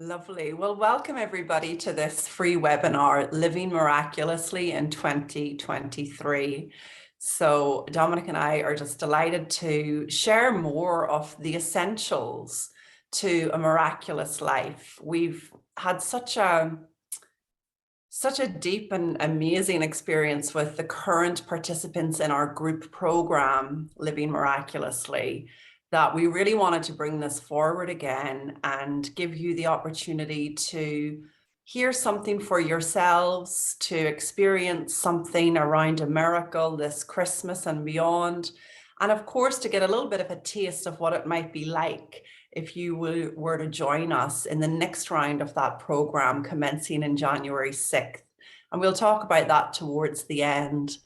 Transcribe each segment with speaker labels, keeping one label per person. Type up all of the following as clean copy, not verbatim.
Speaker 1: Lovely. Well, welcome everybody to this free webinar, Living Miraculously in 2023. So Dominic and I are just delighted to share more of the essentials to a miraculous life. We've had such a deep and amazing experience with the current participants in our group program, Living Miraculously, that we really wanted to bring this forward again and give you the opportunity to hear something for yourselves, to experience something around a miracle this Christmas and beyond. And of course, to get a little bit of a taste of what it might be like if you were to join us in the next round of that program commencing in January 6th. And we'll talk about that towards the end.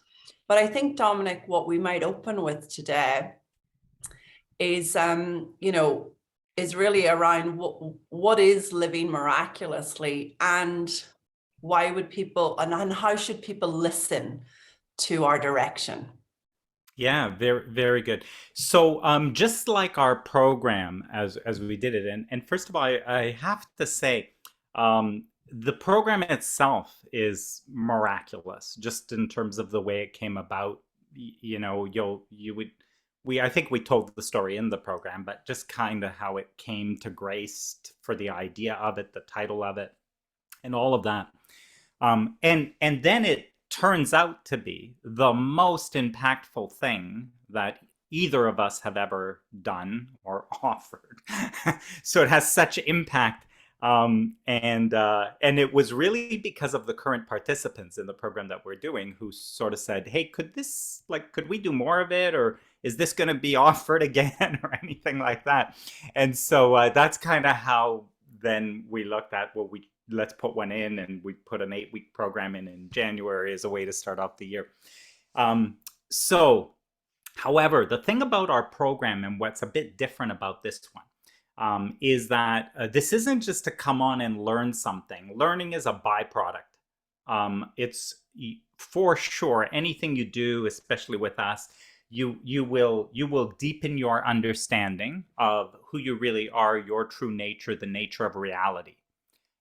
Speaker 1: But I think, Dominic, what we might open with today is, is really around what is living miraculously, and why would people, and how should people listen to our direction?
Speaker 2: Yeah, very, very good. So, just like our program as we did it, and first of all, I have to say, the program itself is miraculous, just in terms of the way it came about. You would I think we told the story in the program, but just kind of how it came to grace for the idea of it, the title of it, and all of that. And then it turns out to be the most impactful thing that either of us have ever done or offered. So it has such impact. And it was really because of the current participants in the program that we're doing who sort of said, hey, could we do more of it? Or is this going to be offered again or anything like that? And so that's kind of how then we looked at, well, let's put one in, and we put an 8-week program in January as a way to start off the year. So, however, the thing about our program and what's a bit different about this one is that this isn't just to come on and learn something. Learning is a byproduct. It's for sure anything you do, especially with us, you will deepen your understanding of who you really are, your true nature, the nature of reality.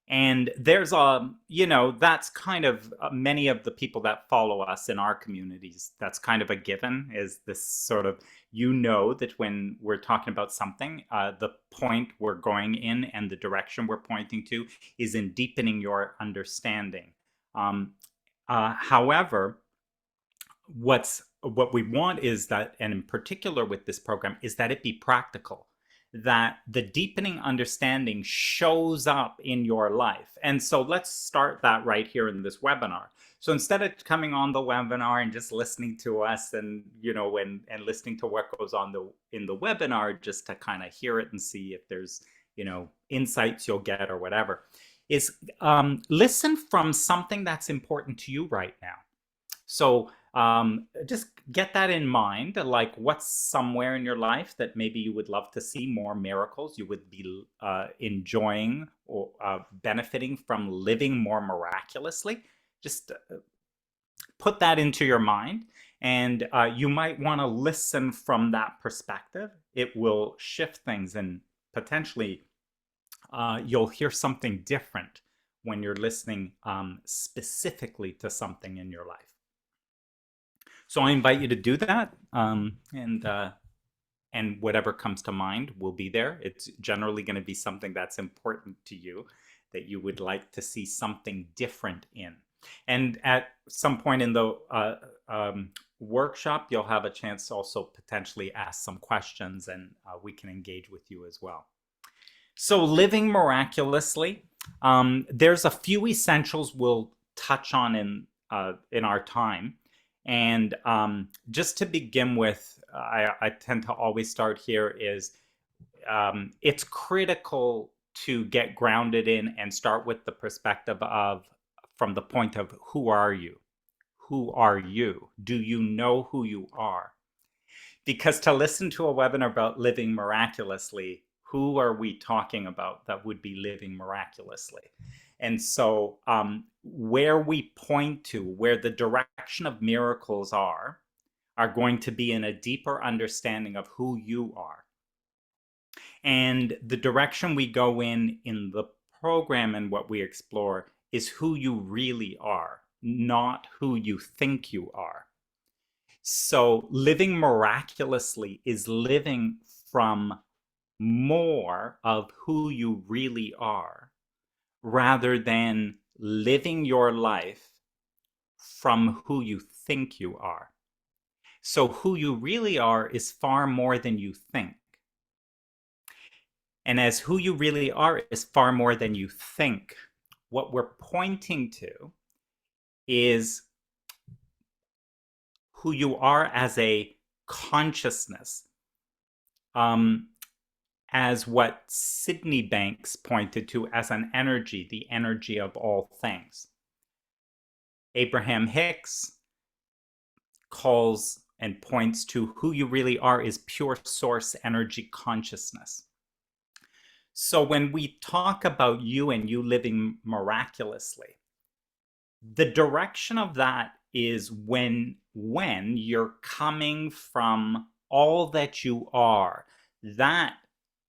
Speaker 2: And there's that's kind of many of the people that follow us in our communities, that's kind of a given, is this sort of, that when we're talking about something, the point we're going in and the direction we're pointing to is in deepening your understanding. However, what we want is that, and in particular with this program, is that it be practical, that the deepening understanding shows up in your life. And so let's start that right here in this webinar. So instead of coming on the webinar and just listening to us and listening to what goes on in the webinar, just to kind of hear it and see if there's insights you'll get or whatever, is listen from something that's important to you right now. So just get that in mind, like what's somewhere in your life that maybe you would love to see more miracles, you would be enjoying or benefiting from living more miraculously. Just put that into your mind, and you might want to listen from that perspective. It will shift things, and potentially you'll hear something different when you're listening specifically to something in your life. So I invite you to do that, and whatever comes to mind will be there. It's generally going to be something that's important to you, that you would like to see something different in. And at some point in the workshop, you'll have a chance to also potentially ask some questions, and we can engage with you as well. So living miraculously, there's a few essentials we'll touch on in our time. And just to begin with, I tend to always start here is it's critical to get grounded in and start with the perspective of, from the point of, who are you? Who are you? Do you know who you are? Because to listen to a webinar about living miraculously, who are we talking about that would be living miraculously? And so where we point to, where the direction of miracles are going to be in a deeper understanding of who you are. And the direction we go in the program and what we explore is who you really are, not who you think you are. So living miraculously is living from more of who you really are rather than living your life from who you think you are. So who you really are is far more than you think. And as who you really are is far more than you think, what we're pointing to is who you are as a consciousness, as what Sydney Banks pointed to as an energy, the energy of all things. Abraham Hicks calls and points to who you really are is pure source energy consciousness. So when we talk about you and you living miraculously, the direction of that is when you're coming from all that you are, that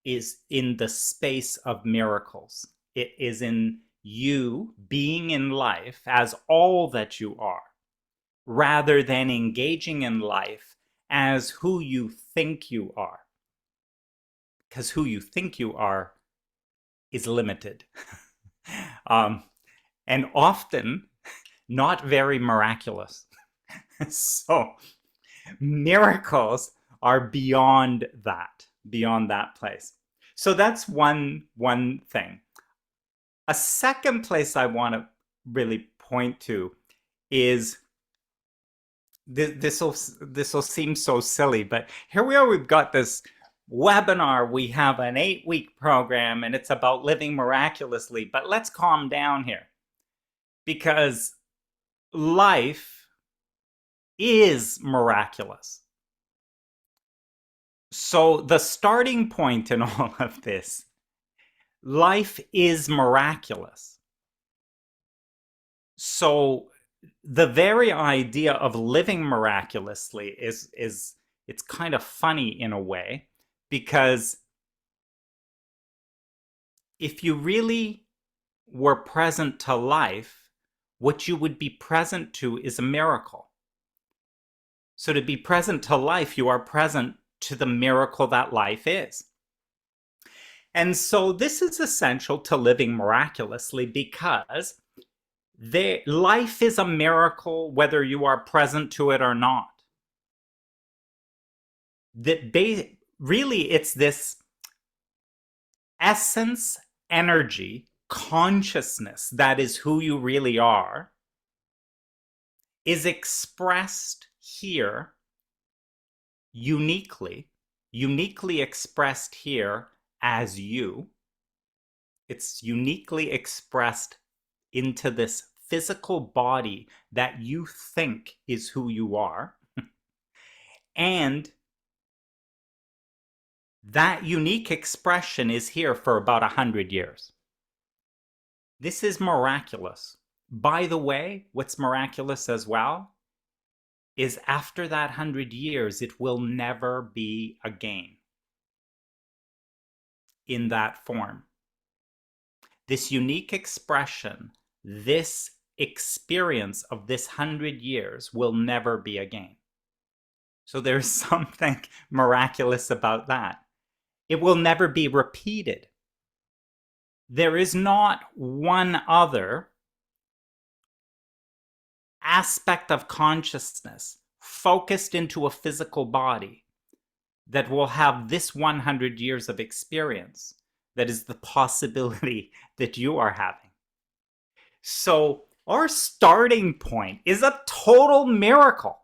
Speaker 2: is in the space of miracles. It is in you being in life as all that you are, rather than engaging in life as who you think you are. Because who you think you are is limited. And often not very miraculous. So miracles are beyond that place. So that's one thing. A second place I want to really point to is this will seem so silly, but here we are, we've got this webinar, we have an 8-week program and it's about living miraculously, but let's calm down here, because life is miraculous. So the starting point in all of this, life is miraculous. So the very idea of living miraculously is it's kind of funny in a way, because if you really were present to life, what you would be present to is a miracle. So to be present to life, you are present to the miracle that life is. And so this is essential to living miraculously, because life is a miracle whether you are present to it or not. Really, it's this essence, energy, consciousness that is who you really are, is expressed here uniquely expressed here as you. It's uniquely expressed into this physical body that you think is who you are. And that unique expression is here for about 100 years. This is miraculous. By the way, what's miraculous as well is after that 100 years, it will never be again in that form. This unique expression, this experience of this 100 years will never be again. So there's something miraculous about that. It will never be repeated. There is not one other aspect of consciousness focused into a physical body that will have this 100 years of experience that is the possibility that you are having. So our starting point is a total miracle.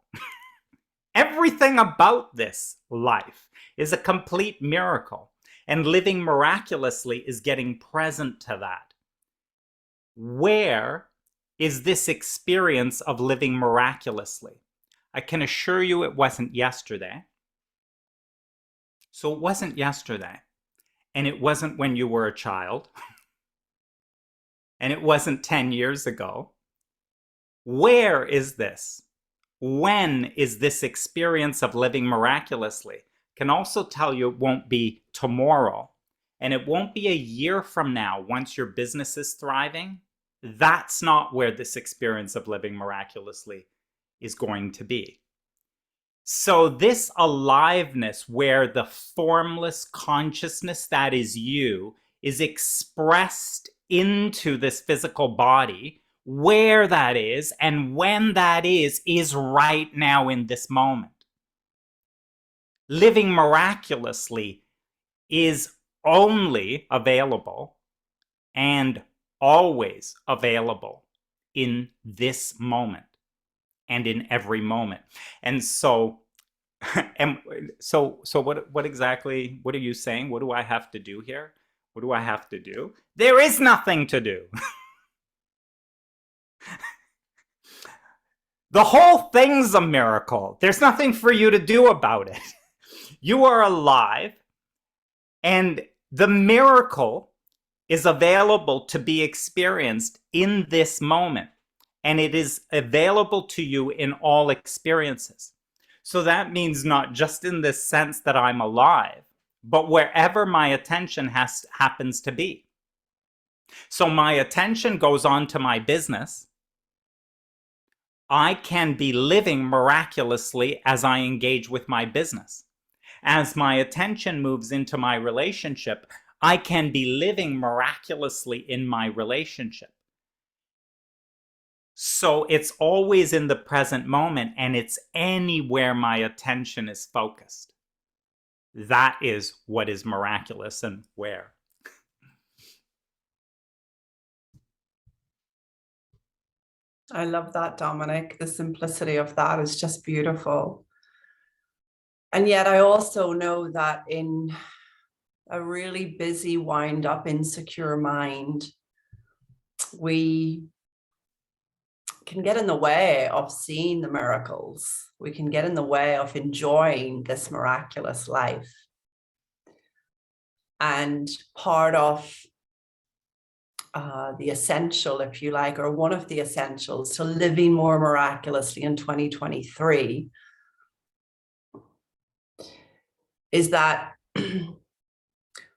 Speaker 2: Everything about this life is a complete miracle, and living miraculously is getting present to that. Where is this experience of living miraculously? I can assure you it wasn't yesterday. So it wasn't yesterday, and it wasn't when you were a child, and it wasn't 10 years ago. Where is this? When is this experience of living miraculously? Can also tell you it won't be tomorrow, And it won't be a year from now, once your business is thriving. That's not where this experience of living miraculously is going to be. So this aliveness, where the formless consciousness that is you is expressed into this physical body, where that is and when that is right now in this moment. Living miraculously is only available and always available in this moment and in every moment. And so what exactly, what are you saying? What do I have to do here? What do I have to do? There is nothing to do. The whole thing's a miracle. There's nothing for you to do about it. You are alive, and the miracle is available to be experienced in this moment. And it is available to you in all experiences. So that means not just in this sense that I'm alive, but wherever my attention happens to be. So my attention goes on to my business. I can be living miraculously as I engage with my business. As my attention moves into my relationship, I can be living miraculously in my relationship. So it's always in the present moment, and it's anywhere my attention is focused. That is what is miraculous and where.
Speaker 1: I love that, Dominic. The simplicity of that is just beautiful. And yet I also know that in a really busy, wind up, insecure mind, we can get in the way of seeing the miracles. We can get in the way of enjoying this miraculous life. And part of the essential, if you like, or one of the essentials to living more miraculously in 2023 is that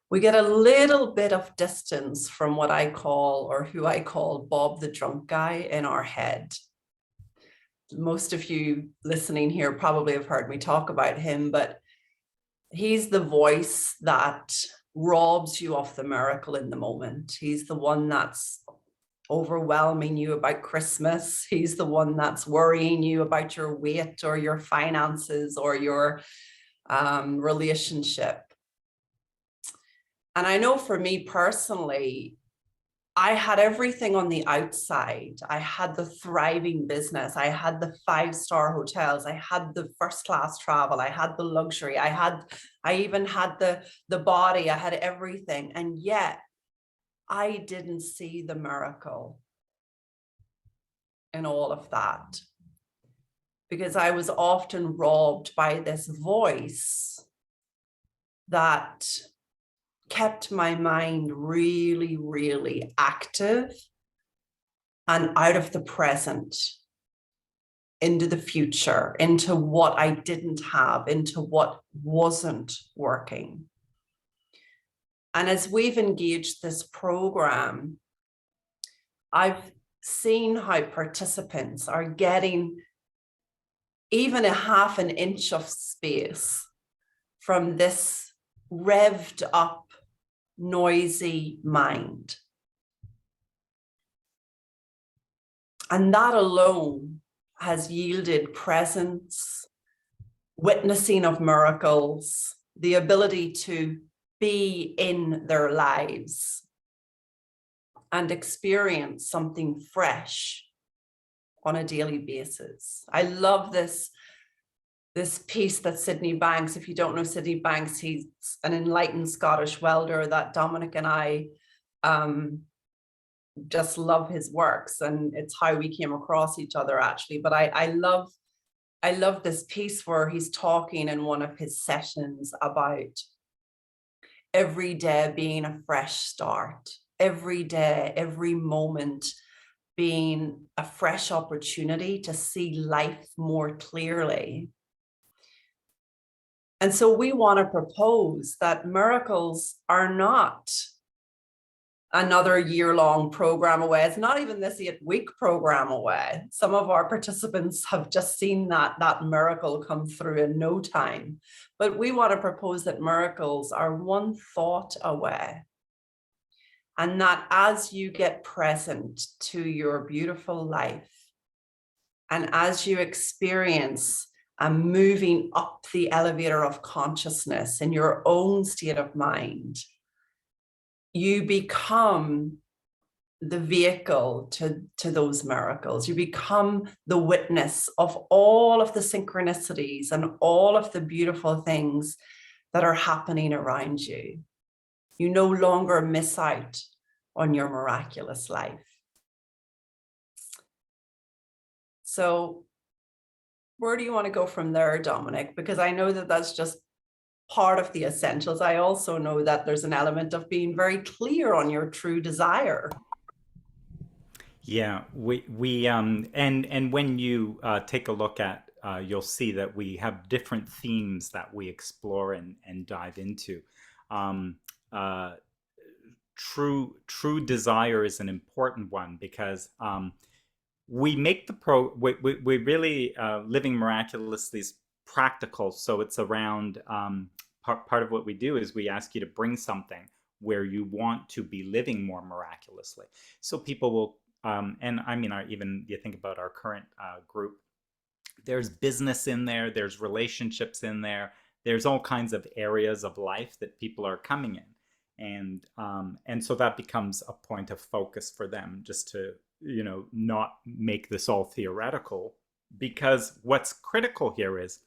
Speaker 1: we get a little bit of distance from what I call, or who I call, Bob the drunk guy in our head. Most of you listening here probably have heard me talk about him, but he's the voice that robs you of the miracle in the moment. He's the one that's overwhelming you about Christmas. He's the one that's worrying you about your weight or your finances or your relationship. And I know for me personally, I had everything on the outside. I had the thriving business. I had the 5-star hotels. I had the first class travel. I had the luxury. I even had the body. I had everything. And yet I didn't see the miracle in all of that, because I was often robbed by this voice that kept my mind really, really active and out of the present, into the future, into what I didn't have, into what wasn't working. And as we've engaged this program, I've seen how participants are getting even a half an inch of space from this revved up, noisy mind. And that alone has yielded presence, witnessing of miracles, the ability to be in their lives and experience something fresh on a daily basis. I love this piece that Sydney Banks, if you don't know Sydney Banks, he's an enlightened Scottish welder that Dominic and I just love his works, and it's how we came across each other actually. But I love this piece where he's talking in one of his sessions about every day being a fresh start, every day, every moment being a fresh opportunity to see life more clearly. And so we want to propose that miracles are not another year-long program away. It's not even this 8-week program away. Some of our participants have just seen that miracle come through in no time. But we want to propose that miracles are one thought away. And that as you get present to your beautiful life, and as you experience moving up the elevator of consciousness in your own state of mind, you become the vehicle to those miracles. You become the witness of all of the synchronicities and all of the beautiful things that are happening around you. You no longer miss out on your miraculous life. So where do you want to go from there, Dominic? Because I know that that's just part of the essentials. I also know that there's an element of being very clear on your true desire.
Speaker 2: Yeah, and when you take a look at, you'll see that we have different themes that we explore and dive into. Um, true desire is an important one because we make we really Living Miraculously is practical. So it's around part of what we do is we ask you to bring something where you want to be living more miraculously. So people will and I mean, even you think about our current group, there's business in there, there's relationships in there, there's all kinds of areas of life that people are coming in, and so that becomes a point of focus for them, just to not make this all theoretical, because what's critical here is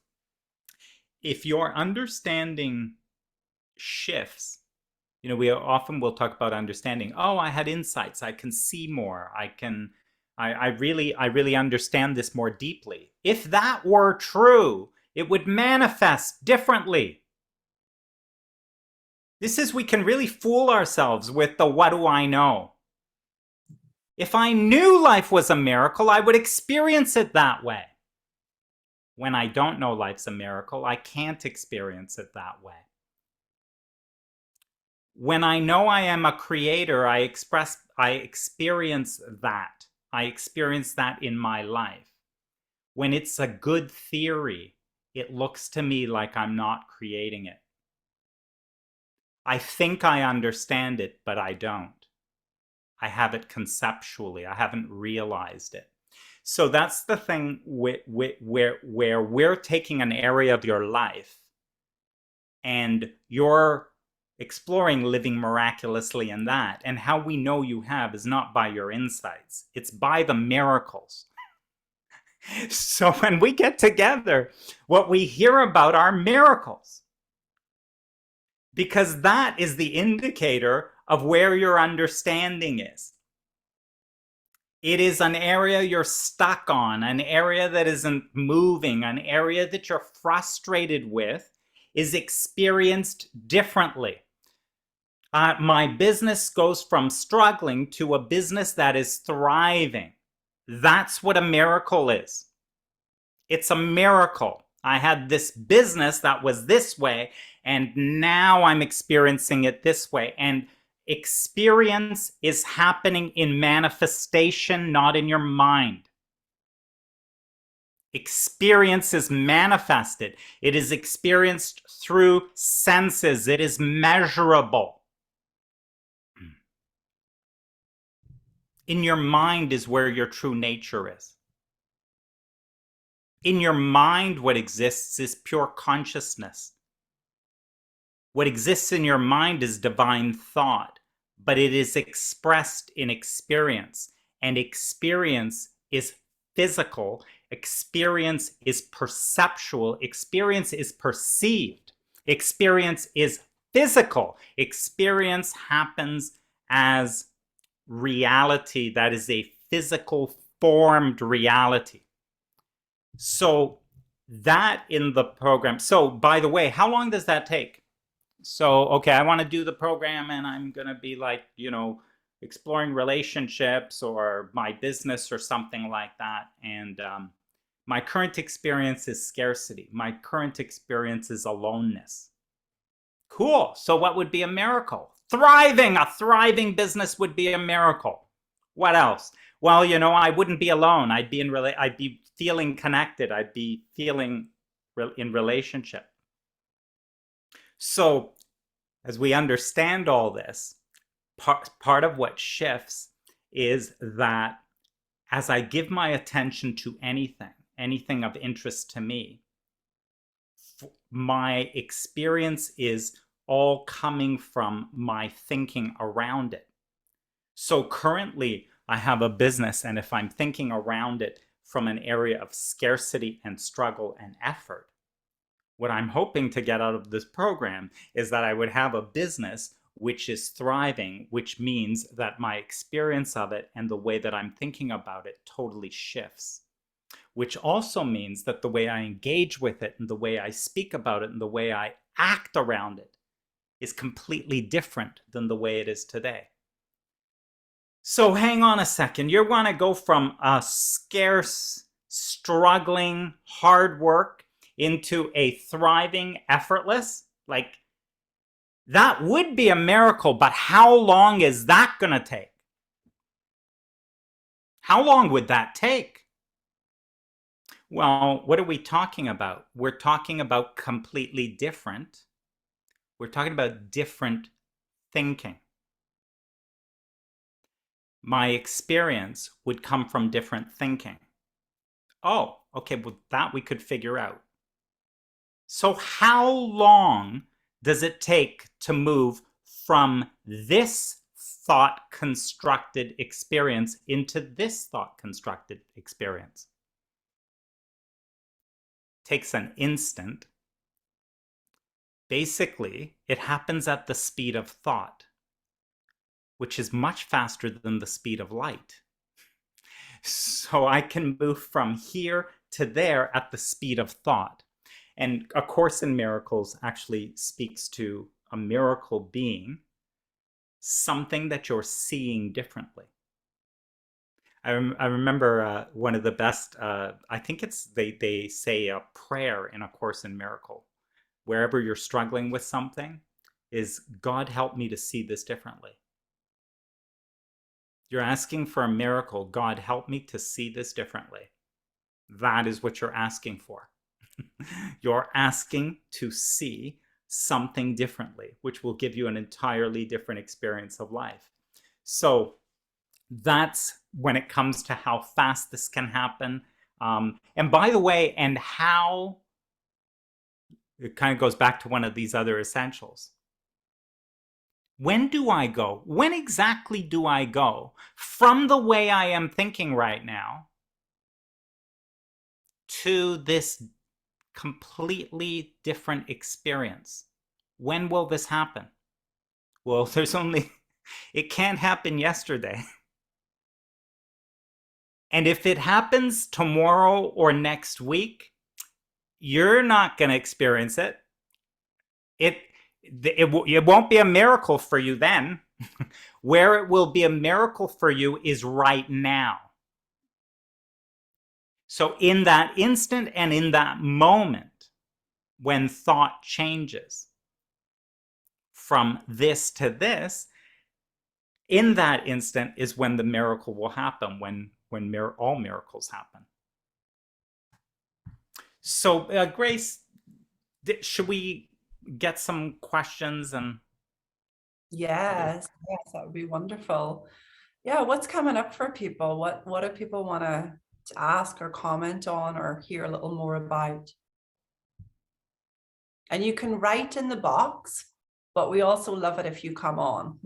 Speaker 2: if your understanding shifts. We often will talk about understanding. Oh, I had insights. I can see more. I really understand this more deeply. If that were true, it would manifest differently. We can really fool ourselves with the what do I know. If I knew life was a miracle, I would experience it that way. When I don't know life's a miracle, I can't experience it that way. When I know I am a creator, I experience that. I experience that in my life. When it's a good theory, it looks to me like I'm not creating it. I think I understand it, but I don't. I have it conceptually. I haven't realized it. So that's the thing where we're taking an area of your life and you're exploring living miraculously in that. And how we know you have is not by your insights. It's by the miracles. So when we get together, what we hear about are miracles. Because that is the indicator of where your understanding is. It is an area you're stuck on, an area that isn't moving, an area that you're frustrated with, is experienced differently. My business goes from struggling to a business that is thriving. That's what a miracle is. It's a miracle. I had this business that was this way, and now I'm experiencing it this way. And experience is happening in manifestation, not in your mind. Experience is manifested. It is experienced through senses. It is measurable. In your mind is where your true nature is. In your mind, what exists is pure consciousness. What exists in your mind is divine thought, but it is expressed in experience. And experience is physical. Experience is perceptual. Experience is perceived. Experience is physical. Experience happens as reality that is a physical formed reality. So that in the program. So by the way, how long does that take? So, okay, I want to do the program and I'm going to be like, exploring relationships or my business or something like that. And My current experience is scarcity. My current experience is aloneness. Cool. So what would be a miracle? Thriving. A thriving business would be a miracle. What else? Well, I wouldn't be alone. I'd be feeling connected. I'd be feeling in relationship. So as we understand all this, part of what shifts is that as I give my attention to anything of interest to me, my experience is all coming from my thinking around it. So currently I have a business, and if I'm thinking around it from an area of scarcity and struggle and effort, what I'm hoping to get out of this program is that I would have a business which is thriving, which means that my experience of it and the way that I'm thinking about it totally shifts. Which also means that the way I engage with it and the way I speak about it and the way I act around it is completely different than the way it is today. So hang on a second. You want to go from a scarce, struggling, hard work into a thriving, effortless? Like, that would be a miracle, but how long is that going to take? How long would that take? Well, what are we talking about? We're talking about completely different. We're talking about different thinking. My experience would come from different thinking. Oh, okay, well, that we could figure out. So how long does it take to move from this thought constructed experience into this thought constructed experience? Takes an instant. Basically, it happens at the speed of thought, which is much faster than the speed of light. So I can move from here to there at the speed of thought. And A Course in Miracles actually speaks to a miracle being something that you're seeing differently. I remember one of the best, I think they say a prayer in A Course in Miracle, wherever you're struggling with something, is, God, help me to see this differently. You're asking for a miracle. God, help me to see this differently. That is what you're asking for. You're asking to see something differently, which will give you an entirely different experience of life. So that's when it comes to how fast this can happen. And by the way, and how it kind of goes back to one of these other essentials. When do I go? When exactly do I go from the way I am thinking right now to this completely different experience? When will this happen? Well, it can't happen yesterday. And if it happens tomorrow or next week, you're not going to experience it. It won't be a miracle for you then. Where it will be a miracle for you is right now. So in that instant and in that moment, when thought changes from this to this, in that instant is when the miracle will happen, when all miracles happen. So Grace, should we get some questions? And
Speaker 1: Yes, that would be wonderful. Yeah, what's coming up for people? What do people want to ask or comment on or hear a little more about? And you can write in the box, but we also love it if you come on.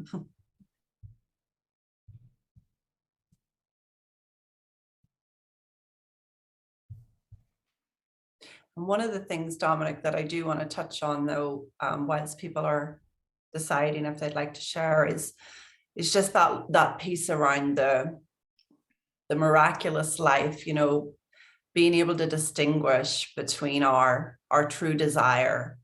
Speaker 1: And one of the things, Dominic, that I do want to touch on, though, whilst people are deciding if they'd like to share, is just that piece around the miraculous life, being able to distinguish between our true desire,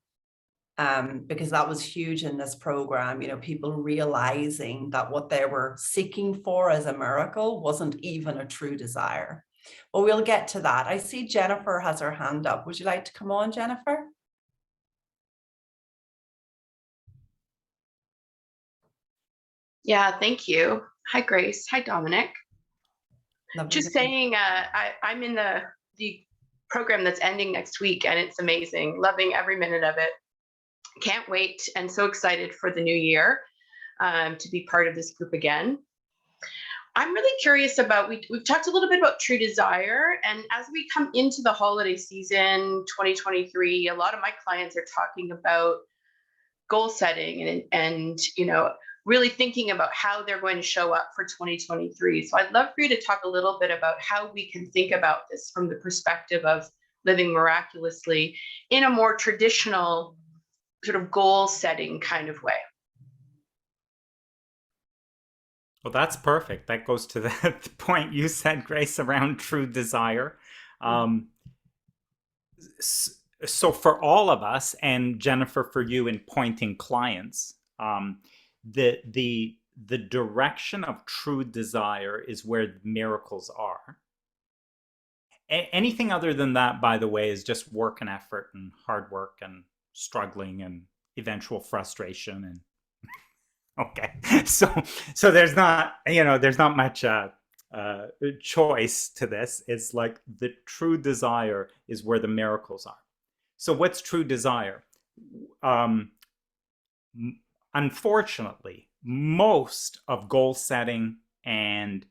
Speaker 1: because that was huge in this program, people realizing that what they were seeking for as a miracle wasn't even a true desire. Well, we'll get to that. I see Jennifer has her hand up. Would you like to come on, Jennifer?
Speaker 3: Yeah, thank you. Hi, Grace. Hi, Dominic.
Speaker 1: Lovely.
Speaker 3: Just saying, I'm in the program that's ending next week, and it's amazing. Loving every minute of it. Can't wait, and so excited for the new year to be part of this group again. I'm really curious about, we've talked a little bit about true desire, and as we come into the holiday season 2023, a lot of my clients are talking about goal setting and really thinking about how they're going to show up for 2023. So I'd love for you to talk a little bit about how we can think about this from the perspective of living miraculously in a more traditional sort of goal setting kind of way.
Speaker 2: Well, that's perfect. That goes to the point you said, Grace, around true desire. So for all of us, and Jennifer, for you in pointing clients, the direction of true desire is where miracles are. Anything other than that, by the way, is just work and effort and hard work and struggling and eventual frustration. And okay, so there's not much choice to this. It's like the true desire is where the miracles are. So what's true desire? Unfortunately, most of goal setting and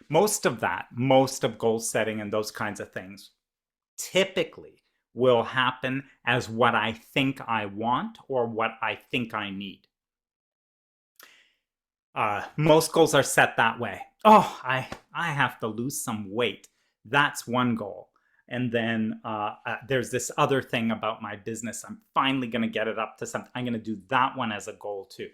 Speaker 2: most of goal setting and those kinds of things typically will happen as what I think I want or what I think I need. Most goals are set that way. Oh, I have to lose some weight. That's one goal. And then there's this other thing about my business. I'm finally going to get it up to something. I'm going to do that one as a goal too.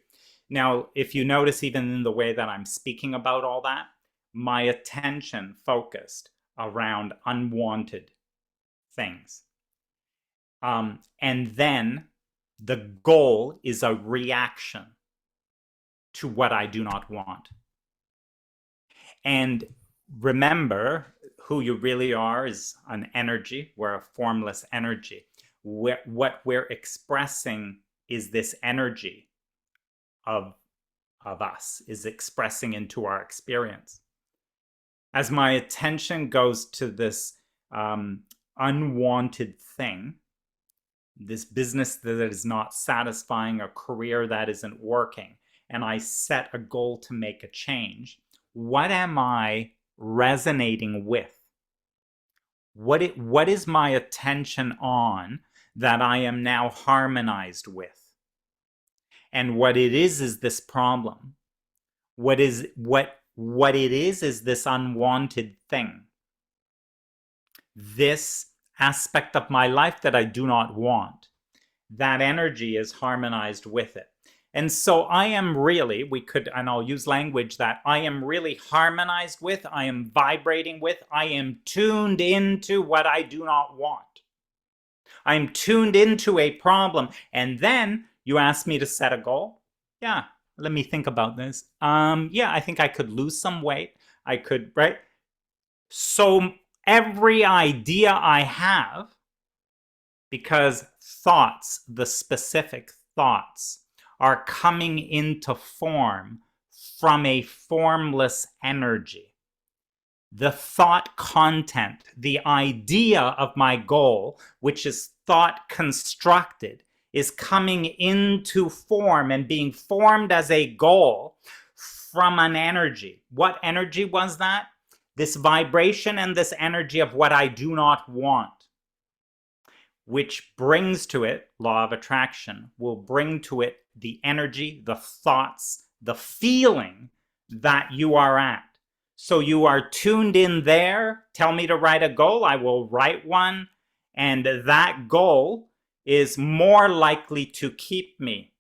Speaker 2: Now, if you notice, even in the way that I'm speaking about all that, my attention focused around unwanted things. And then the goal is a reaction to what I do not want. And remember, who you really are is an energy. We're a formless energy. What we're expressing is this energy of us, is expressing into our experience. As my attention goes to this unwanted thing, this business that is not satisfying, a career that isn't working, and I set a goal to make a change, what am I resonating with? What is my attention on that I am now harmonized with? And what it is this problem. What it is this unwanted thing. This aspect of my life that I do not want. That energy is harmonized with it. And so I am really, and I'll use language that I am really harmonized with, I am vibrating with, I am tuned into what I do not want. I'm tuned into a problem. And then you ask me to set a goal. Yeah, let me think about this. Yeah, I think I could lose some weight. I could, right? So every idea I have, because thoughts, the specific thoughts, are coming into form from a formless energy. The thought content, the idea of my goal, which is thought constructed, is coming into form and being formed as a goal from an energy. What energy was that? This vibration and this energy of what I do not want, which brings to it, law of attraction, will bring to it the energy, the thoughts, the feeling that you are at. So you are tuned in there. Tell me to write a goal, I will write one. And that goal is more likely to keep me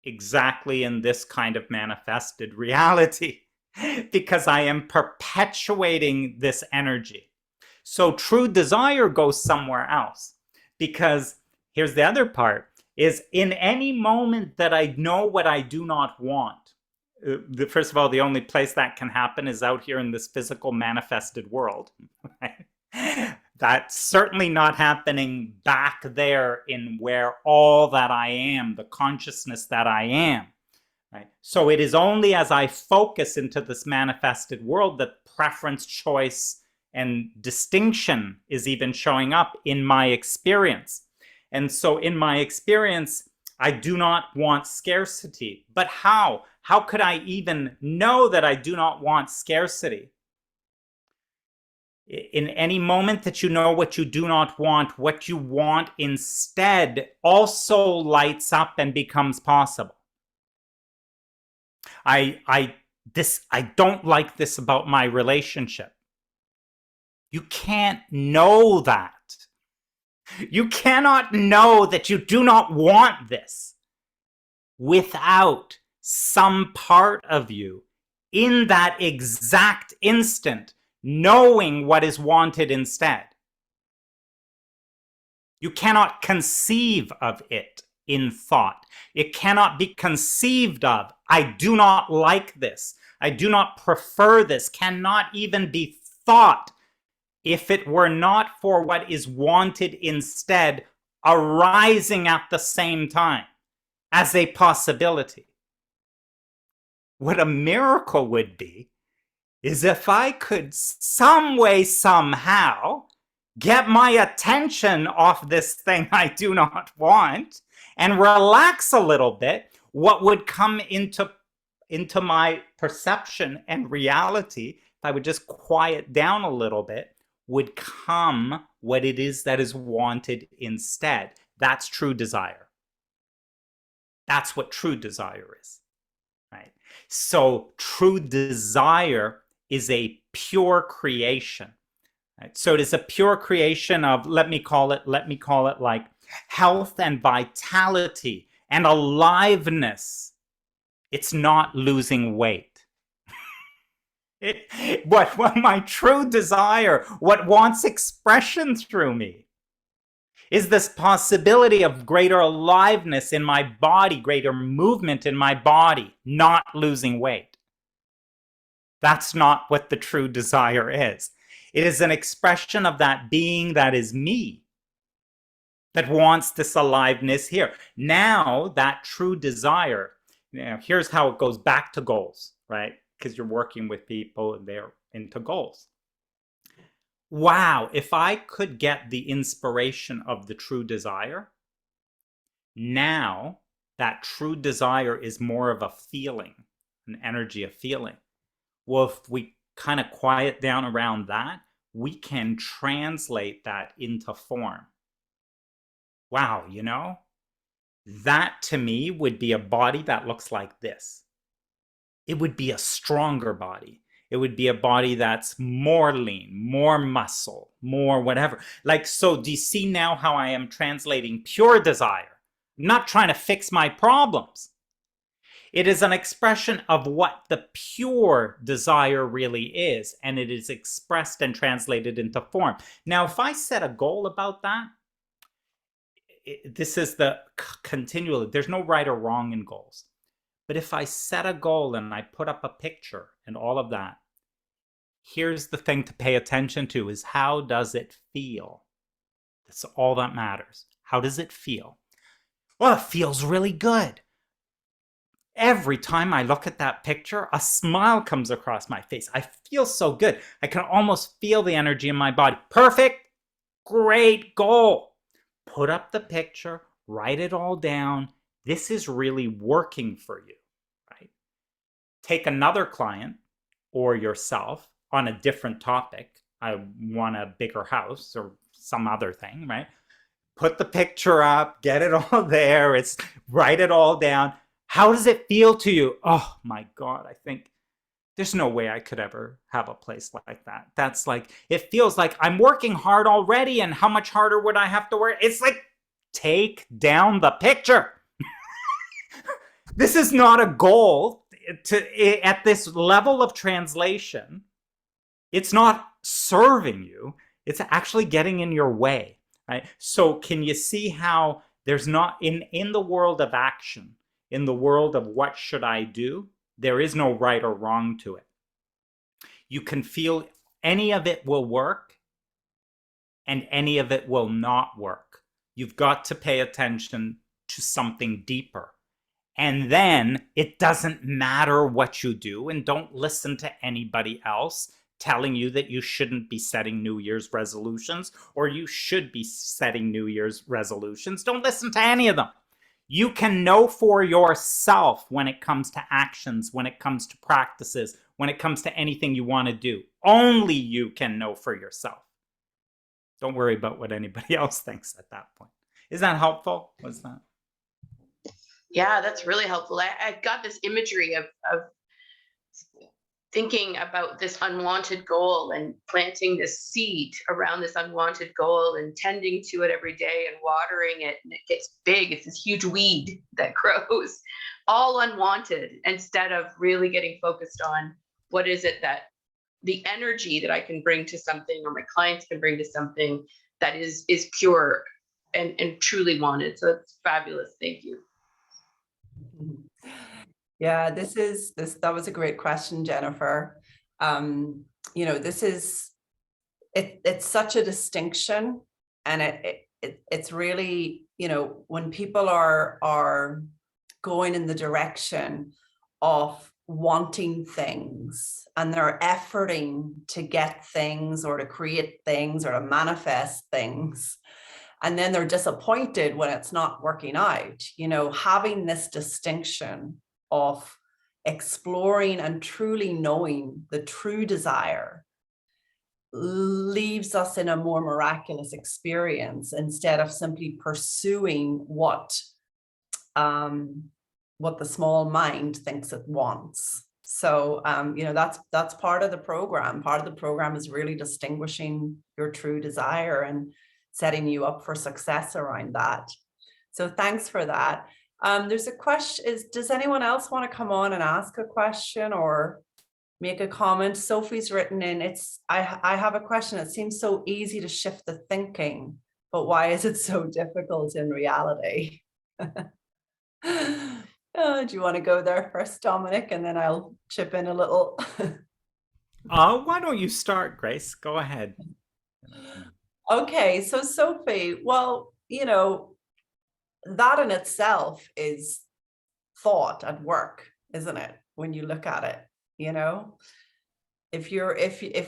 Speaker 2: exactly in this kind of manifested reality because I am perpetuating this energy. So true desire goes somewhere else. Because here's the other part, is in any moment that I know what I do not want, first of all, the only place that can happen is out here in this physical manifested world. Right? That's certainly not happening back there in where all that I am, the consciousness that I am. Right? So it is only as I focus into this manifested world that preference, choice, and distinction is even showing up in my experience. And so in my experience, I do not want scarcity. But how? How could I even know that I do not want scarcity? In any moment that you know what you do not want, what you want instead also lights up and becomes possible. I don't like this about my relationship. You can't know that. You cannot know that you do not want this without some part of you in that exact instant knowing what is wanted instead. You cannot conceive of it in thought. It cannot be conceived of. I do not like this. I do not prefer this. Cannot even be thought if it were not for what is wanted instead arising at the same time as a possibility. What a miracle would be is if I could some way, somehow get my attention off this thing I do not want and relax a little bit, what would come into my perception and reality, if I would just quiet down a little bit, would come what it is that is wanted instead. That's true desire. That's what true desire is, right? So true desire is a pure creation. Right? So it is a pure creation of, let me call it like health and vitality and aliveness. It's not losing weight. What my true desire, what wants expression through me, is this possibility of greater aliveness in my body, greater movement in my body, not losing weight. That's not what the true desire is. It is an expression of that being that is me, that wants this aliveness here. Now, that true desire, here's how it goes back to goals, right? Because you're working with people and they're into goals. Wow, if I could get the inspiration of the true desire, now that true desire is more of a feeling, an energy of feeling. Well, if we kind of quiet down around that, we can translate that into form. Wow, that to me would be a body that looks like this. It would be a stronger body. It would be a body that's more lean, more muscle, more whatever. Like, so do you see now how I am translating pure desire? I'm not trying to fix my problems. It is an expression of what the pure desire really is, and it is expressed and translated into form. Now, if I set a goal about that, this is the continually, there's no right or wrong in goals. But if I set a goal and I put up a picture and all of that, here's the thing to pay attention to is how does it feel? That's all that matters. How does it feel? Well, it feels really good. Every time I look at that picture, a smile comes across my face. I feel so good. I can almost feel the energy in my body. Perfect. Great goal. Put up the picture, write it all down. This is really working for you, right? Take another client or yourself on a different topic. I want a bigger house or some other thing, right? Put the picture up, get it all there. Write it all down. How does it feel to you? Oh my God, I think there's no way I could ever have a place like that. That's like, it feels like I'm working hard already, and how much harder would I have to work? It's like, take down the picture. This is not a goal at this level of translation. It's not serving you. It's actually getting in your way, right? So can you see how there's not, in the world of action, in the world of what should I do, There is no right or wrong to it. You can feel any of it will work and any of it will not work. You've got to pay attention to something deeper. And then it doesn't matter what you do, and don't listen to anybody else telling you that you shouldn't be setting New Year's resolutions or you should be setting New Year's resolutions. Don't listen to any of them. You can know for yourself when it comes to actions, when it comes to practices, when it comes to anything you want to do. Only you can know for yourself. Don't worry about what anybody else thinks at that point. Is that helpful? Was that?
Speaker 3: Yeah, that's really helpful. I got this imagery of thinking about this unwanted goal and planting this seed around this unwanted goal and tending to it every day and watering it, and it gets big. It's this huge weed that grows, all unwanted, instead of really getting focused on what is it that the energy that I can bring to something or my clients can bring to something that is pure and truly wanted. So it's fabulous. Thank you.
Speaker 1: Yeah, that was a great question, Jennifer. You know, it's such a distinction, and it's really, you know, when people are going in the direction of wanting things and they're efforting to get things or to create things or to manifest things, and then they're disappointed when it's not working out, you know, having this distinction of exploring and truly knowing the true desire leaves us in a more miraculous experience instead of simply pursuing what the small mind thinks it wants. So, you know, that's part of the program. Part of the program is really distinguishing your true desire and setting you up for success around that. So thanks for that. There's a question, does anyone else want to come on and ask a question or make a comment? Sophie's written in, I have a question. It seems so easy to shift the thinking, but why is it so difficult in reality? Oh, do you want to go there first, Dominic, and then I'll chip in a little?
Speaker 2: Why don't you start, Grace? Go ahead.
Speaker 1: Okay, so Sophie, well, you know, that in itself is thought at work, isn't it? When you look at it, you know, if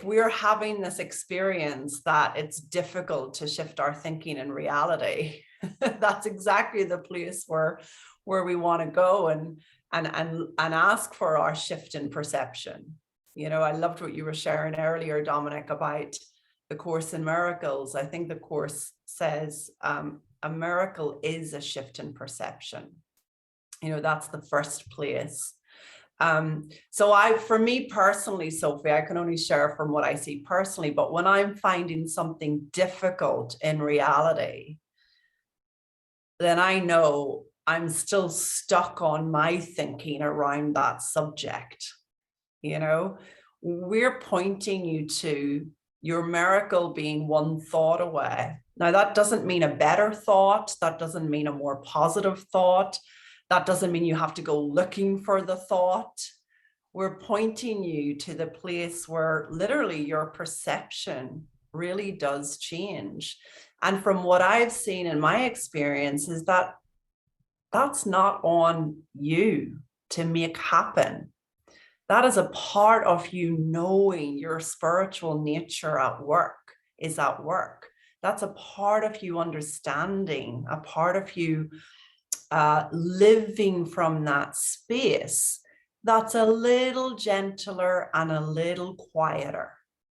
Speaker 1: we're having this experience that it's difficult to shift our thinking in reality, that's exactly the place where we want to go and ask for our shift in perception. You know, I loved what you were sharing earlier, Dominic, about the Course in Miracles. I think the Course says a miracle is a shift in perception. You know, that's the first place. So for me personally, Sophie, I can only share from what I see personally, but when I'm finding something difficult in reality, then I know I'm still stuck on my thinking around that subject. You know, we're pointing you to your miracle being one thought away. Now, that doesn't mean a better thought. That doesn't mean a more positive thought. That doesn't mean you have to go looking for the thought. We're pointing you to the place where literally your perception really does change. And from what I've seen in my experience is that that's not on you to make happen. That is a part of you knowing your spiritual nature at work is at work. That's a part of you understanding, a part of you living from that space that's a little gentler and a little quieter,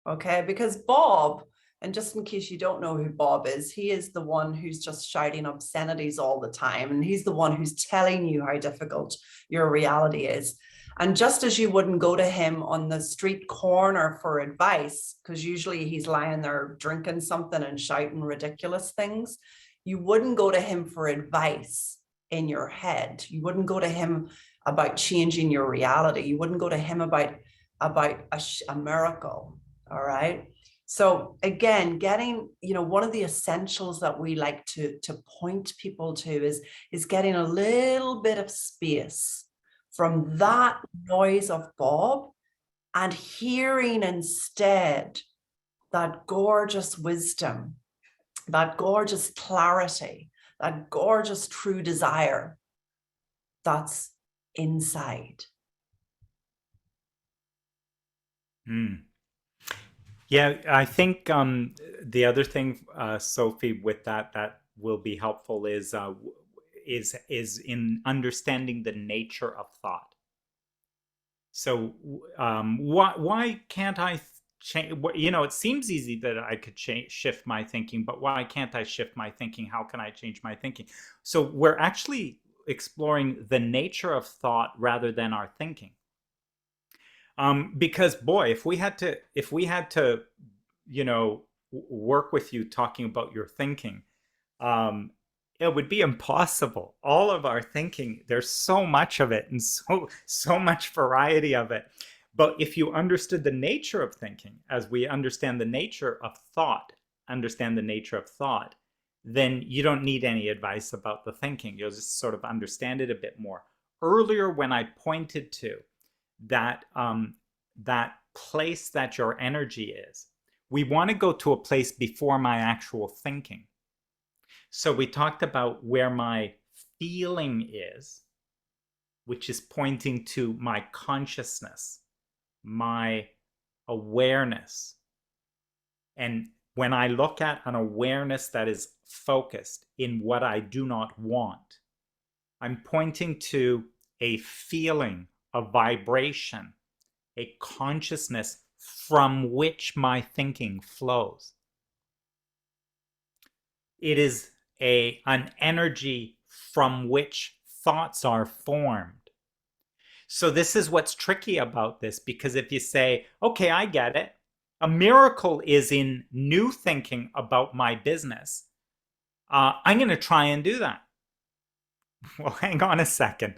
Speaker 1: okay? Because Bob, and just in case you don't know who Bob is, he is the one who's just shouting obscenities all the time, and he's the one who's telling you how difficult your reality is. And just as you wouldn't go to him on the street corner for advice, because usually he's lying there drinking something and shouting ridiculous things, you wouldn't go to him for advice in your head. You wouldn't go to him about changing your reality. You wouldn't go to him about a miracle, all right? So again, getting, you know, one of the essentials that we like to point people to is getting a little bit of space from that noise of Bob and hearing instead that gorgeous wisdom, that gorgeous clarity, that gorgeous true desire that's inside.
Speaker 2: Yeah, I think the other thing, Sophie, with that will be helpful is in understanding the nature of thought. So why can't I change? You know, it seems easy that I could shift my thinking, but why can't I shift my thinking? How can I change my thinking? So we're actually exploring the nature of thought rather than our thinking. Because boy, if we had to, you know, work with you talking about your thinking, it would be impossible. All of our thinking, there's so much of it and so much variety of it. But if you understood the nature of thinking, as we understand the nature of thought, then you don't need any advice about the thinking. You'll just sort of understand it a bit more. Earlier, when I pointed to that that place that your energy is, we want to go to a place before my actual thinking. So we talked about where my feeling is, which is pointing to my consciousness, my awareness. And when I look at an awareness that is focused in what I do not want, I'm pointing to a feeling, a vibration, a consciousness from which my thinking flows. It is an energy from which thoughts are formed. So this is what's tricky about this, because if you say, okay, I get it. A miracle is in new thinking about my business. I'm going to try and do that. Well, hang on a second.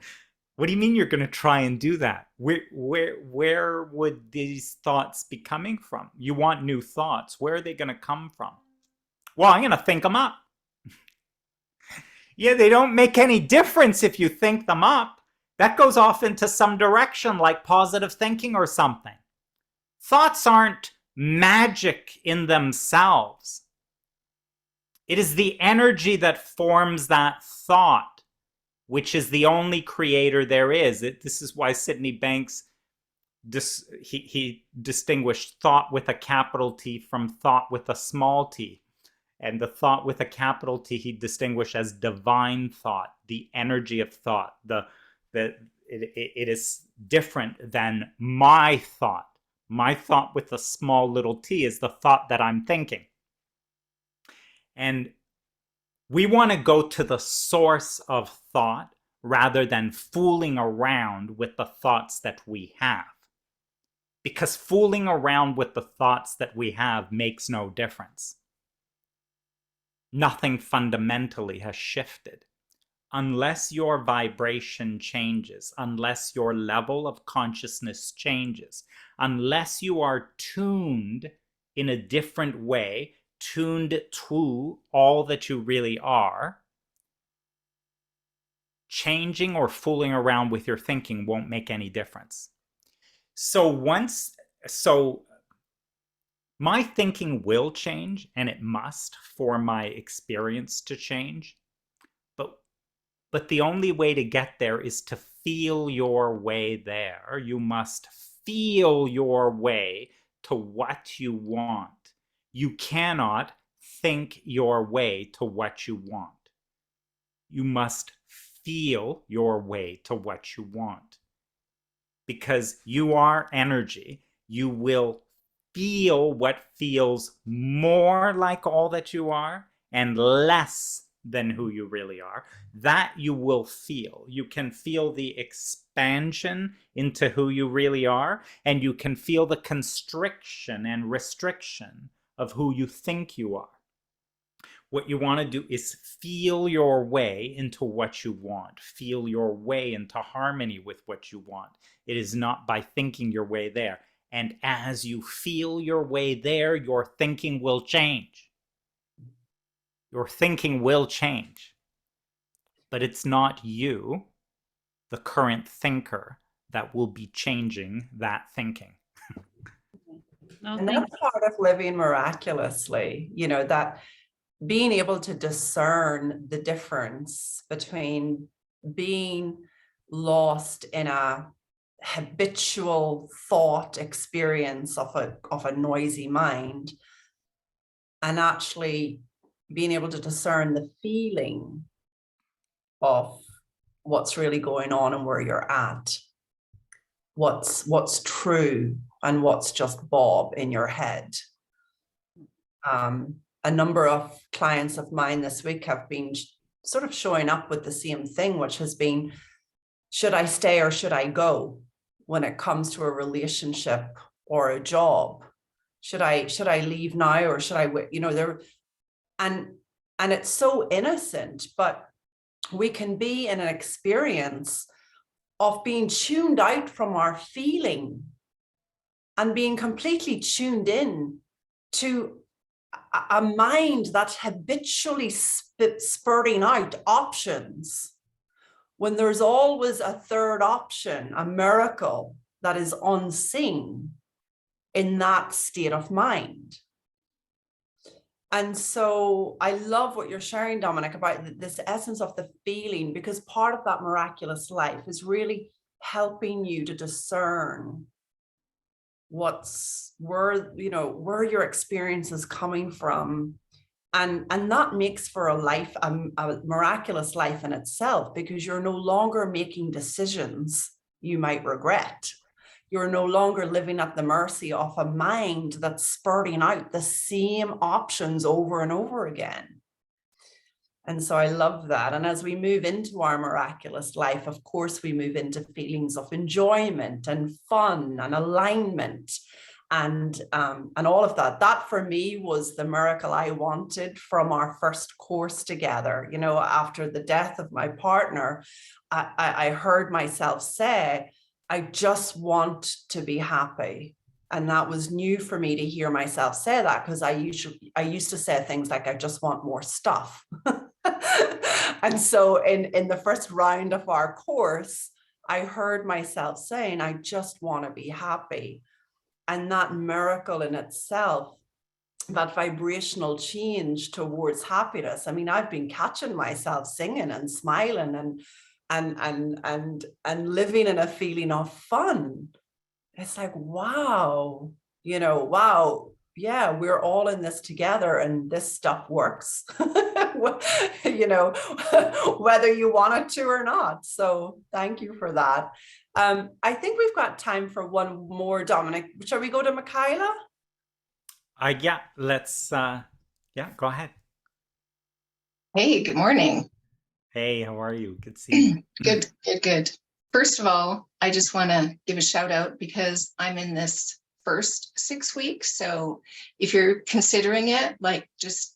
Speaker 2: What do you mean you're going to try and do that? Where would these thoughts be coming from? You want new thoughts. Where are they going to come from? Well, I'm going to think them up. Yeah, they don't make any difference if you think them up. That goes off into some direction like positive thinking or something. Thoughts aren't magic in themselves. It is the energy that forms that thought, which is the only creator there is. This is why Sydney Banks, he distinguished thought with a capital T from thought with a small t. And the thought with a capital T he distinguished as divine thought, the energy of thought. It is different than my thought. My thought with a small little t is the thought that I'm thinking. And we want to go to the source of thought rather than fooling around with the thoughts that we have. Because fooling around with the thoughts that we have makes no difference. Nothing fundamentally has shifted. Unless your vibration changes, unless your level of consciousness changes, unless you are tuned in a different way, tuned to all that you really are, changing or fooling around with your thinking won't make any difference. So my thinking will change, and it must for my experience to change. But the only way to get there is to feel your way there. You must feel your way to what you want. You cannot think your way to what you want. You must feel your way to what you want. Because you are energy, you will feel what feels more like all that you are and less than who you really are. That you will feel. You can feel the expansion into who you really are, and you can feel the constriction and restriction of who you think you are. What you want to do is feel your way into what you want. Feel your way into harmony with what you want. It is not by thinking your way there. And as you feel your way there, your thinking will change. Your thinking will change. But it's not you. the current thinker that will be changing that thinking.
Speaker 1: And that's part of living miraculously, that being able to discern the difference between being lost in a habitual thought experience of a noisy mind, and actually being able to discern the feeling of what's really going on and where you're at, what's true and what's just Bob in your head. A number of clients of mine this week have been sort of showing up with the same thing, which has been, should I stay or should I go when it comes to a relationship or a job? Should I leave now or should I wait? And it's so innocent, but we can be in an experience of being tuned out from our feeling and being completely tuned in to a mind that's habitually spurting out options, when there's always a third option, a miracle that is unseen in that state of mind. And so I love what you're sharing, Dominic, about this essence of the feeling, because part of that miraculous life is really helping you to discern where your experience is coming from. And that makes for a life, a miraculous life in itself, because you're no longer making decisions you might regret. You're no longer living at the mercy of a mind that's spurting out the same options over and over again. And so I love that. And as we move into our miraculous life, of course, we move into feelings of enjoyment and fun and alignment and all of that. That for me was the miracle I wanted from our first course together. After the death of my partner, I heard myself say, I just want to be happy. And that was new for me to hear myself say that, because I used to say things like, I just want more stuff. And so in the first round of our course, I heard myself saying, I just want to be happy. And that miracle in itself, that vibrational change towards happiness. I mean, I've been catching myself singing and smiling and living in a feeling of fun. It's like, wow, wow, yeah, we're all in this together and this stuff works, whether you want it to or not. So thank you for that. I think we've got time for one more, Dominic. Shall we go to Michaela?
Speaker 2: Yeah, let's, go ahead.
Speaker 4: Hey, good morning.
Speaker 2: Hey, how are you? Good to see you.
Speaker 4: Good. First of all, I just want to give a shout out because I'm in this first 6 weeks. So if you're considering it, just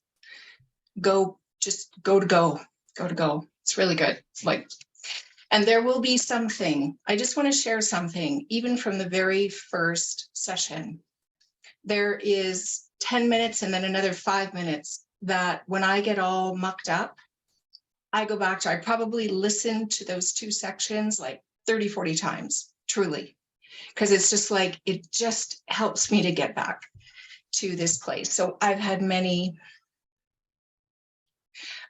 Speaker 4: go to go. It's really good. And there will be something. I just want to share something, even from the very first session. There is 10 minutes and then another 5 minutes that when I get all mucked up, I go back to, I probably listen to those two sections 30, 40 times, truly, because it's just it just helps me to get back to this place. So I've had many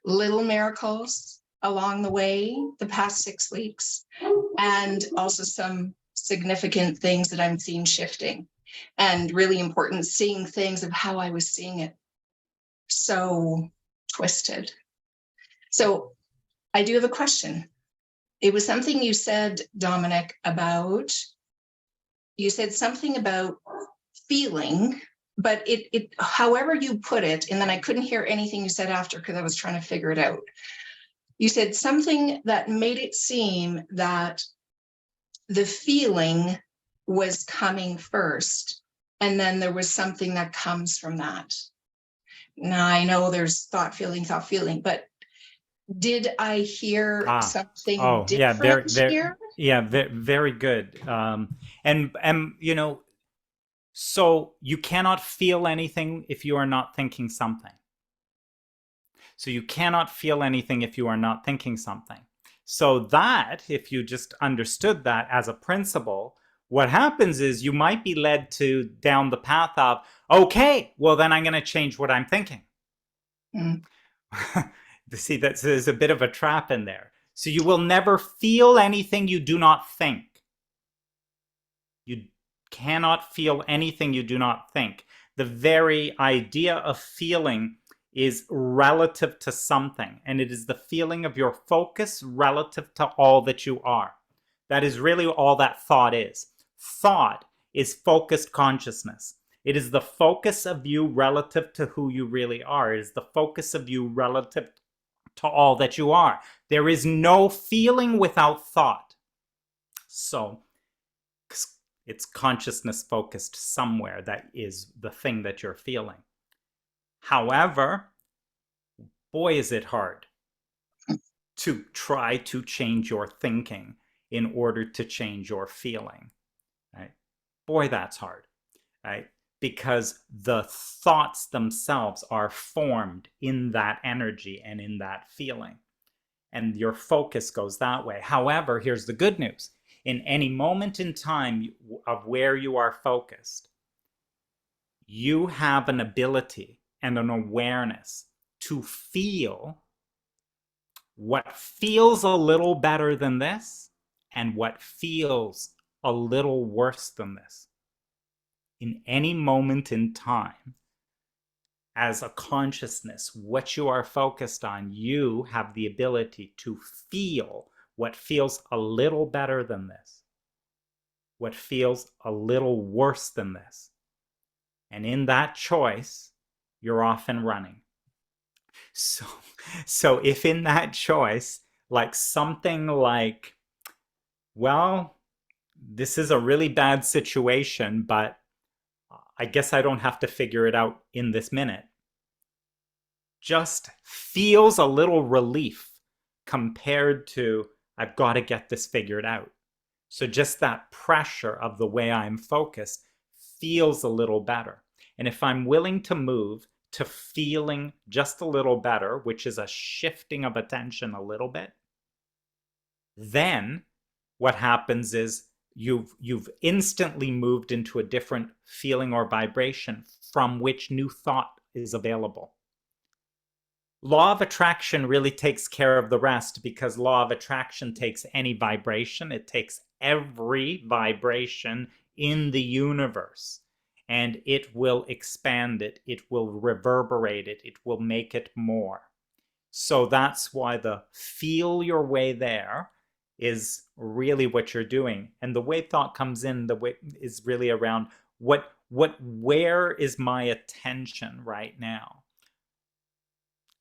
Speaker 4: little miracles along the way, the past 6 weeks, and also some significant things that I'm seeing shifting, and really important, seeing things of how I was seeing it so twisted. So I do have a question. It was something you said, Dominic, you said something about feeling, but it however you put it, and then I couldn't hear anything you said after because I was trying to figure it out. You said something that made it seem that the feeling was coming first, and then there was something that comes from that. Now I know there's thought, feeling, but did I hear something different here?
Speaker 2: Yeah, very good. So you cannot feel anything if you are not thinking something. So you cannot feel anything if you are not thinking something. So that, if you just understood that as a principle, what happens is you might be led down the path of, okay, well then I'm going to change what I'm thinking.
Speaker 4: Mm.
Speaker 2: See, there's a bit of a trap in there. So you will never feel anything you do not think. You cannot feel anything you do not think. The very idea of feeling is relative to something, and it is the feeling of your focus relative to all that you are. That is really all that thought is. Thought is focused consciousness. It is the focus of you relative to who you really are. It is the focus of you relative to all that you are. There is no feeling without thought. So it's consciousness focused somewhere. That is the thing that you're feeling. However, boy, is it hard to try to change your thinking in order to change your feeling. Right? Boy, that's hard. Right? Because the thoughts themselves are formed in that energy and in that feeling. And your focus goes that way. However, here's the good news. In any moment in time of where you are focused, you have an ability and an awareness to feel what feels a little better than this and what feels a little worse than this. In any moment in time, as a consciousness, what you are focused on, you have the ability to feel what feels a little better than this, what feels a little worse than this. And in that choice, you're off and running. So if in that choice, like something like, well, this is a really bad situation, but I guess I don't have to figure it out in this minute, just feels a little relief compared to, I've got to get this figured out. So just that pressure of the way I'm focused feels a little better. And if I'm willing to move to feeling just a little better, which is a shifting of attention a little bit, then what happens is you've instantly moved into a different feeling or vibration from which new thought is available. Law of attraction really takes care of the rest, because law of attraction takes any vibration. It takes every vibration in the universe, and it will expand it. It will reverberate it. It will make it more. So that's why the feel your way there is really what you're doing. And the way thought comes in, the way is really around where is my attention right now?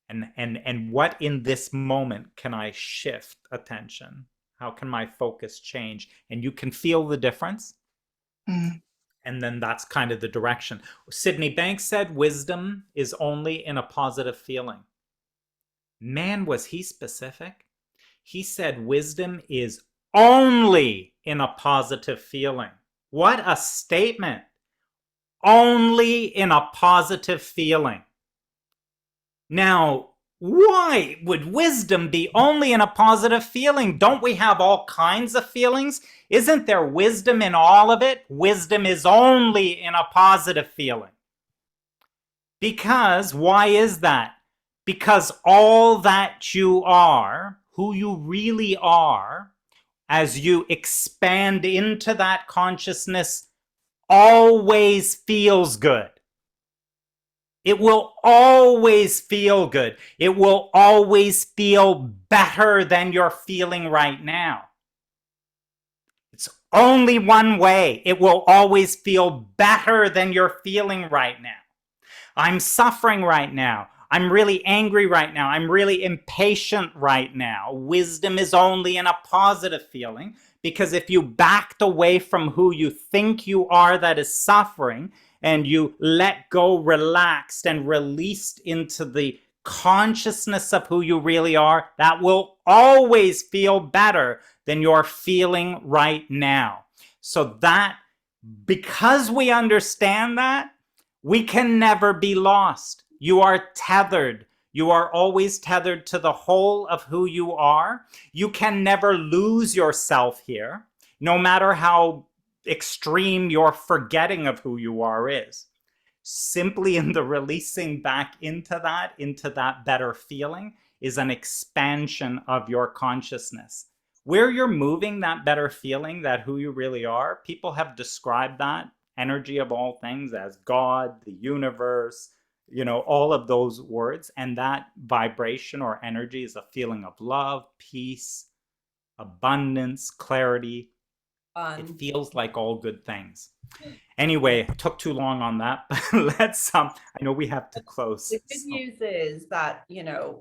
Speaker 2: And what in this moment can I shift attention? How can my focus change? And you can feel the difference.
Speaker 4: Mm.
Speaker 2: And then that's kind of the direction. Sydney Banks said wisdom is only in a positive feeling. Man, was he specific? He said wisdom is only in a positive feeling. What a statement. Only in a positive feeling. Now, why would wisdom be only in a positive feeling? Don't we have all kinds of feelings? Isn't there wisdom in all of it? Wisdom is only in a positive feeling. Because, why is that? Because all that you are, who you really are, as you expand into that consciousness, always feels good. It will always feel good. It will always feel better than you're feeling right now. It's only one way. It will always feel better than you're feeling right now. I'm suffering right now. I'm really angry right now. I'm really impatient right now. Wisdom is only in a positive feeling, because if you backed away from who you think you are that is suffering, and you let go, relaxed and released into the consciousness of who you really are, that will always feel better than you're feeling right now. So that, because we understand that, we can never be lost. You are tethered. You are always tethered to the whole of who you are. You can never lose yourself here, no matter how extreme your forgetting of who you are is. Simply in the releasing back into that better feeling is an expansion of your consciousness. Where you're moving that better feeling, that who you really are, people have described that energy of all things as God, the universe, all of those words. And that vibration or energy is a feeling of love, peace, abundance, clarity. It feels like all good things. Anyway, I took too long on that, but let's I know we have to close.
Speaker 1: The good news is that,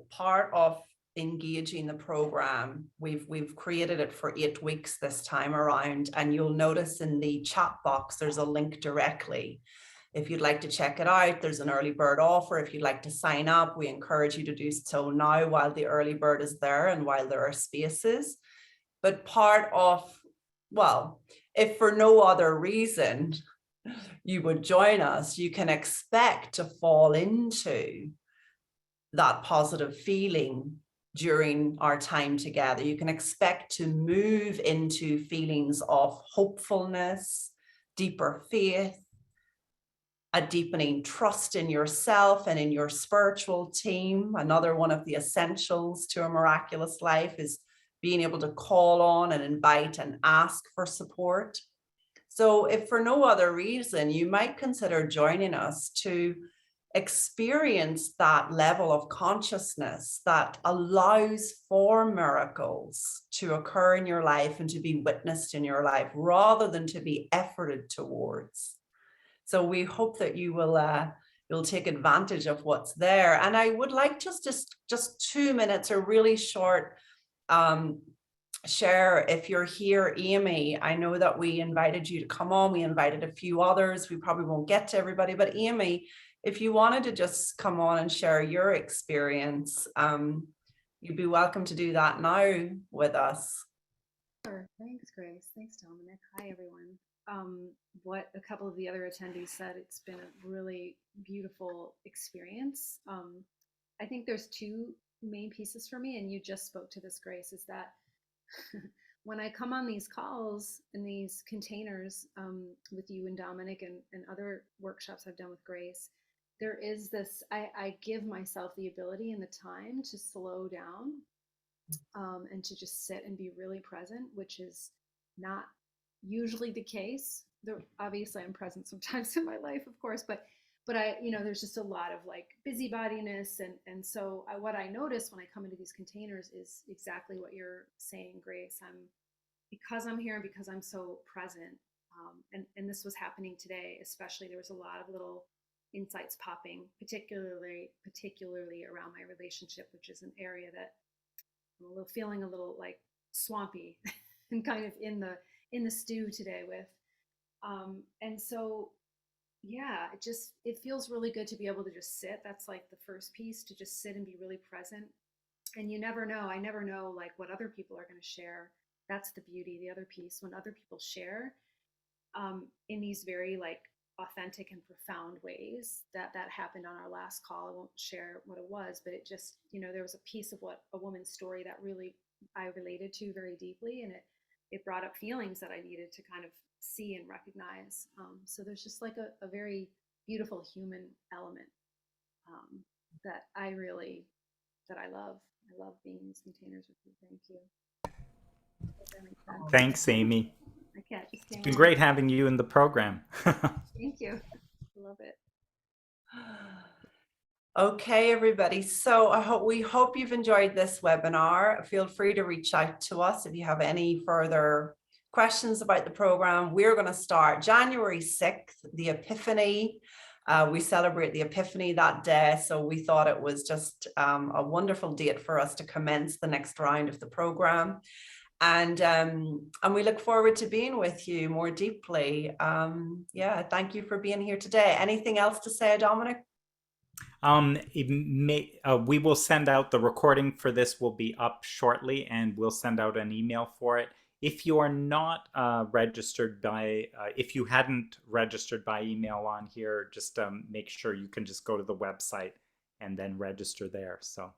Speaker 1: part of engaging the program, we've created it for 8 weeks this time around, and you'll notice in the chat box there's a link directly. If you'd like to check it out, there's an early bird offer. If you'd like to sign up, we encourage you to do so now while the early bird is there and while there are spaces. But part of, well, if for no other reason you would join us, you can expect to fall into that positive feeling during our time together. You can expect to move into feelings of hopefulness, deeper faith, a deepening trust in yourself and in your spiritual team. Another one of the essentials to a miraculous life is being able to call on and invite and ask for support. So if for no other reason, you might consider joining us to experience that level of consciousness that allows for miracles to occur in your life and to be witnessed in your life rather than to be efforted towards. So we hope that you'll take advantage of what's there. And I would like just 2 minutes, a really short share. If you're here, Amy, I know that we invited you to come on. We invited a few others. We probably won't get to everybody, but Amy, if you wanted to just come on and share your experience, you'd be welcome to do that now with us.
Speaker 5: Sure. Thanks, Grace. Thanks, Dominic. Hi, everyone. What a couple of the other attendees said, it's been a really beautiful experience. I think there's 2 main pieces for me, and you just spoke to this, Grace, is that when I come on these calls and these containers with you and Dominic and other workshops I've done with Grace, there is this, I give myself the ability and the time to slow down and to just sit and be really present, which is not usually the case. Obviously I'm present sometimes in my life, of course, but I, there's just a lot of like busybodiness. And so what I notice when I come into these containers is exactly what you're saying, Grace. Because I'm here and because I'm so present. And this was happening today, especially there was a lot of little insights popping, particularly around my relationship, which is an area that I'm feeling a little like swampy and kind of in the stew today with. And so, yeah, it feels really good to be able to just sit. That's like the first piece, to just sit and be really present. And you never know, I never know like what other people are going to share. That's the beauty. The other piece, when other people share in these very like authentic and profound ways, that happened on our last call. I won't share what it was, but it just, there was a piece of what a woman's story that really I related to very deeply. And it brought up feelings that I needed to kind of see and recognize. So there's just like a very beautiful human element that I love. I love being in these containers with you. Thank you.
Speaker 2: Thanks, Amy.
Speaker 5: I can't just
Speaker 2: It's been great having you in the program.
Speaker 5: Thank you. I love it.
Speaker 1: Okay, everybody. So we hope you've enjoyed this webinar. Feel free to reach out to us if you have any further questions about the program. We're going to start January 6th, the Epiphany. We celebrate the Epiphany that day, so we thought it was just a wonderful date for us to commence the next round of the program. And we look forward to being with you more deeply. Yeah, thank you for being here today. Anything else to say, Dominic?
Speaker 2: We will send out the recording for this, will be up shortly, and we'll send out an email for it. If you are not registered by, if you hadn't registered by email on here, just make sure you can just go to the website and then register there. So,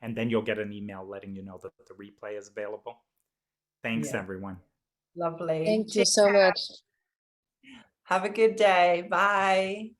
Speaker 2: and then you'll get an email letting you know that the replay is available. Thanks,
Speaker 1: Yeah.
Speaker 2: everyone.
Speaker 1: Lovely.
Speaker 6: Thank you so much.
Speaker 1: Have a good day. Bye.